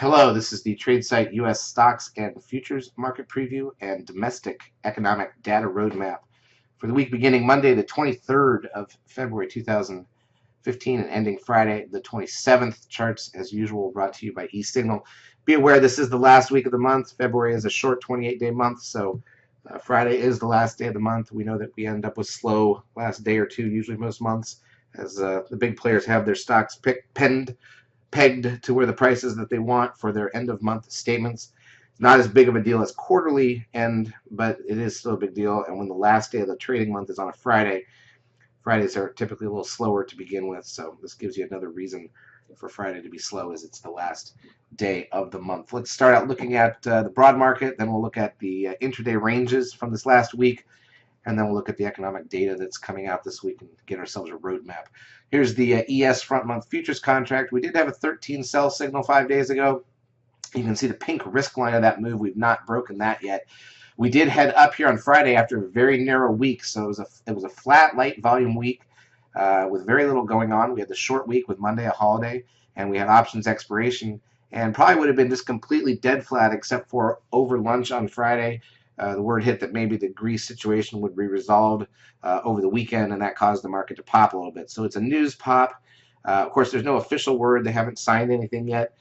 Hello, this is the tradesight U.S. stocks and futures market preview and domestic economic data roadmap for the week beginning Monday, the 23rd of February 2015 and ending Friday, the 27th. Charts, as usual, brought to you by eSignal. Be aware this is the last week of the month. February is a short 28-day month, so Friday is the last day of the month. We know that we end up with slow last day or two, usually most months, as the big players have their stocks pegged to where the prices that they want for their end of month statements. It's not as big of a deal as quarterly end, but it is still a big deal. And when the last day of the trading month is on a Friday, Fridays are typically a little slower to begin with. So this gives you another reason for Friday to be slow, as it's the last day of the month. Let's start out looking at the broad market. Then we'll look at the intraday ranges from this last week. And then we'll look at the economic data that's coming out this week and get ourselves a roadmap. Here's the ES front month futures contract. We did have a 13 sell signal 5 days ago. You can see the pink risk line of that move. We've not broken that yet. We did head up here on Friday after a very narrow week, so it was a flat, light volume week with very little going on. We had the short week with Monday a holiday, and we had options expiration, and probably would have been just completely dead flat except for over lunch on Friday. The word hit that maybe the Greece situation would be resolved over the weekend, and that caused the market to pop a little bit. So it's a news pop. Of course, there's no official word. They haven't signed anything yet.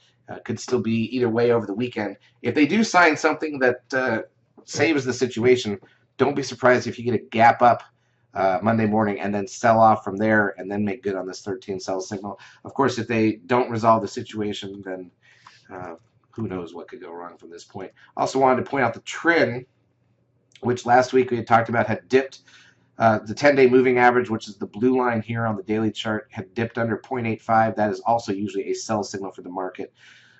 Could still be either way over the weekend. If they do sign something that saves the situation, don't be surprised if you get a gap up Monday morning and then sell off from there and then make good on this 13 sell signal. Of course, if they don't resolve the situation, then who knows what could go wrong from this point. Also wanted to point out the trend, which last week we had talked about, had dipped. The 10-day moving average, which is the blue line here on the daily chart, had dipped under 0.85. That is also usually a sell signal for the market.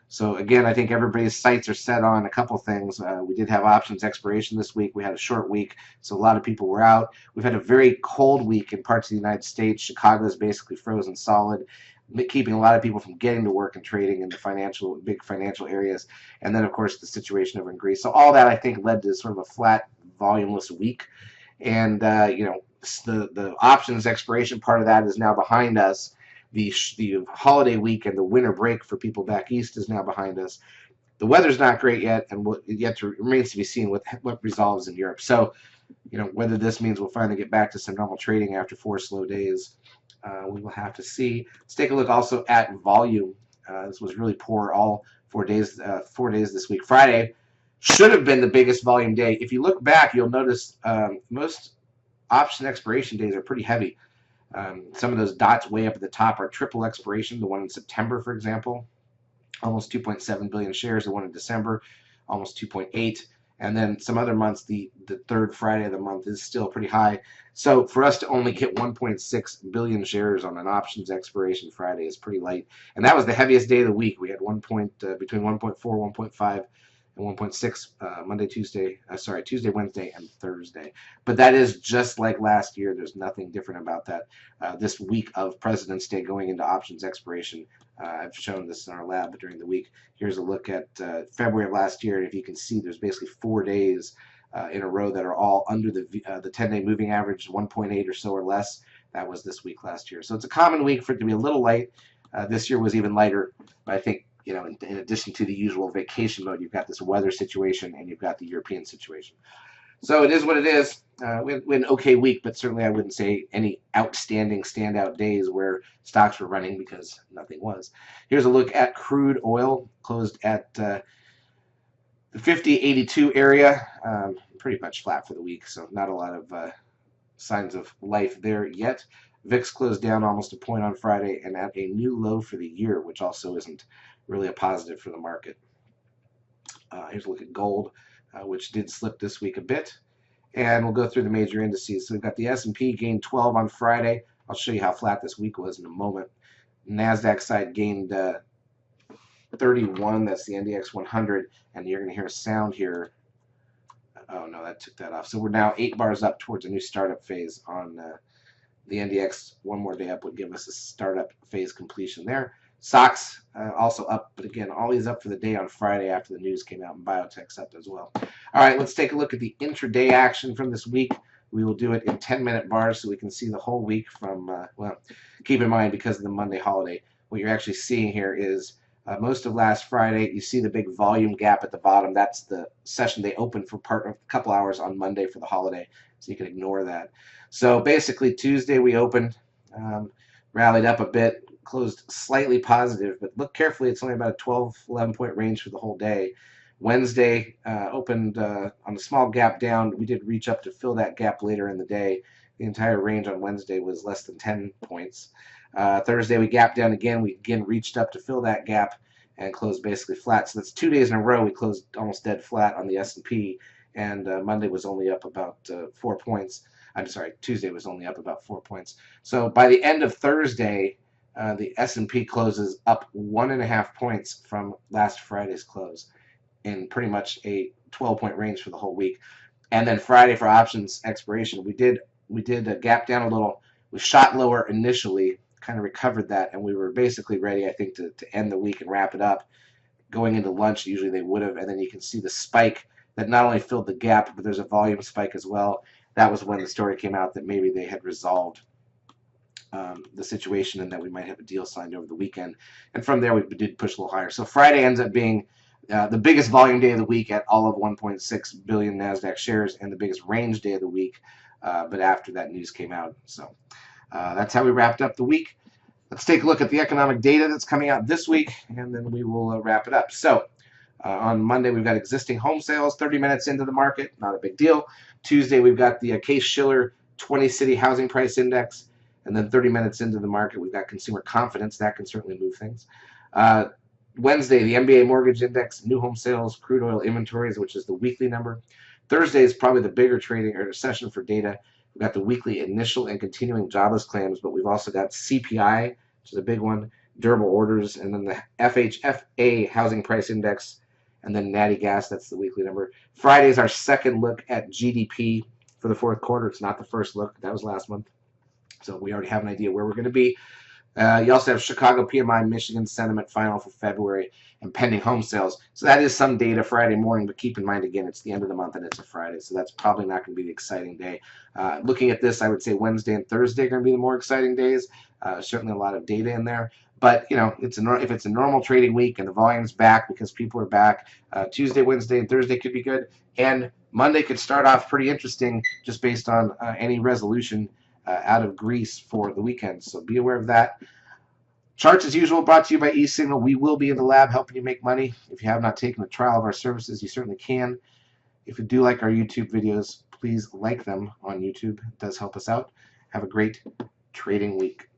So again, I think everybody's sights are set on a couple things. We did have options expiration this week. We had a short week, so a lot of people were out. We've had a very cold week in parts of the United States. Chicago is basically frozen solid, keeping a lot of people from getting to work and trading in the big financial areas. And then, of course, the situation over in Greece. So all that, I think, led to sort of a flat, volumeless week. And, the options expiration part of that is now behind us. The holiday week and the winter break for people back east is now behind us. The weather's not great yet, and remains to be seen what resolves in Europe. So, whether this means we'll finally get back to some normal trading after 4 slow days, we will have to see. Let's take a look also at volume. This was really poor all 4 days. 4 days this week. Friday should have been the biggest volume day. If you look back, you'll notice most option expiration days are pretty heavy. Some of those dots way up at the top are triple expiration. The one in September, for example, almost 2.7 billion shares. The one in December, almost 2.8. And then some other months, the third Friday of the month is still pretty high. So for us to only get 1.6 billion shares on an options expiration Friday is pretty light. And that was the heaviest day of the week. We had between 1.4, 1.5, and 1.6 Tuesday, Wednesday, and Thursday. But that is just like last year. There's nothing different about that. This week of President's Day going into options expiration, I've shown this in our lab during the week. Here's a look at February of last year, and if you can see, there's basically 4 days in a row that are all under the 10-day moving average, 1.8 or so or less. That was this week last year. So it's a common week for it to be a little light. This year was even lighter, but I think, in addition to the usual vacation mode, you've got this weather situation and you've got the European situation. So it is what it is. We had an okay week, but certainly I wouldn't say any outstanding standout days where stocks were running, because nothing was. Here's a look at crude oil. Closed at the 50.82 area. Pretty much flat for the week, so not a lot of signs of life there yet. VIX closed down almost a point on Friday and at a new low for the year, which also isn't really a positive for the market. Here's a look at gold, which did slip this week a bit. And we'll go through the major indices. So we've got the S&P gained 12 on Friday. I'll show you how flat this week was in a moment. NASDAQ side gained 31. That's the NDX 100. And you're going to hear a sound here. Oh, no, that took that off. So we're now 8 bars up towards a new startup phase on the NDX. One more day up would give us a startup phase completion there. Stocks also up, but again, all these up for the day on Friday after the news came out, and biotech's up as well. All right, let's take a look at the intraday action from this week. We will do it in 10-minute bars so we can see the whole week from, keep in mind, because of the Monday holiday, what you're actually seeing here is most of last Friday. You see the big volume gap at the bottom. That's the session they opened for a couple hours on Monday for the holiday, so you can ignore that. So basically, Tuesday we opened, rallied up a bit, closed slightly positive, but look carefully. It's only about a 12, 11 point range for the whole day. Wednesday opened on a small gap down. We did reach up to fill that gap later in the day. The entire range on Wednesday was less than 10 points. Thursday we gapped down again. We again reached up to fill that gap and closed basically flat. So that's 2 days in a row we closed almost dead flat on the S&P, and Monday was only up about 4 points. I'm sorry, Tuesday was only up about 4 points. So by the end of Thursday, the S&P closes up 1.5 points from last Friday's close in pretty much a 12-point range for the whole week. And then Friday for options expiration, we did a gap down a little. We shot lower initially, kind of recovered that, and we were basically ready, I think, to end the week and wrap it up. Going into lunch, usually they would have, and then you can see the spike that not only filled the gap, but there's a volume spike as well. That was when the story came out that maybe they had resolved the situation and that we might have a deal signed over the weekend. And from there, we did push a little higher. So Friday ends up being the biggest volume day of the week at all of 1.6 billion NASDAQ shares, and the biggest range day of the week. But after that news came out. So that's how we wrapped up the week. Let's take a look at the economic data that's coming out this week, and then we will wrap it up. So on Monday, we've got existing home sales 30 minutes into the market. Not a big deal. Tuesday, we've got the Case-Shiller 20-city housing price index. And then 30 minutes into the market, we've got consumer confidence. That can certainly move things. Wednesday, the MBA mortgage index, new home sales, crude oil inventories, which is the weekly number. Thursday is probably the bigger trading or session for data. We've got the weekly initial and continuing jobless claims, but we've also got CPI, which is a big one, durable orders, and then the FHFA housing price index, and then natty gas. That's the weekly number. Friday is our second look at GDP for the fourth quarter. It's not the first look. That was last month. So we already have an idea where we're going to be. You also have Chicago PMI, Michigan sentiment final for February, and pending home sales. So that is some data Friday morning, but keep in mind, again, it's the end of the month and it's a Friday, so that's probably not going to be the exciting day. Looking at this, I would say Wednesday and Thursday are going to be the more exciting days. Certainly a lot of data in there. But, you know, if it's a normal trading week and the volume's back because people are back, Tuesday, Wednesday, and Thursday could be good. And Monday could start off pretty interesting just based on any resolution out of Greece for the weekend. So be aware of that. Charts, as usual, brought to you by eSignal. We will be in the lab helping you make money. If you have not taken a trial of our services, you certainly can. If you do like our YouTube videos, please like them on YouTube. It does help us out. Have a great trading week.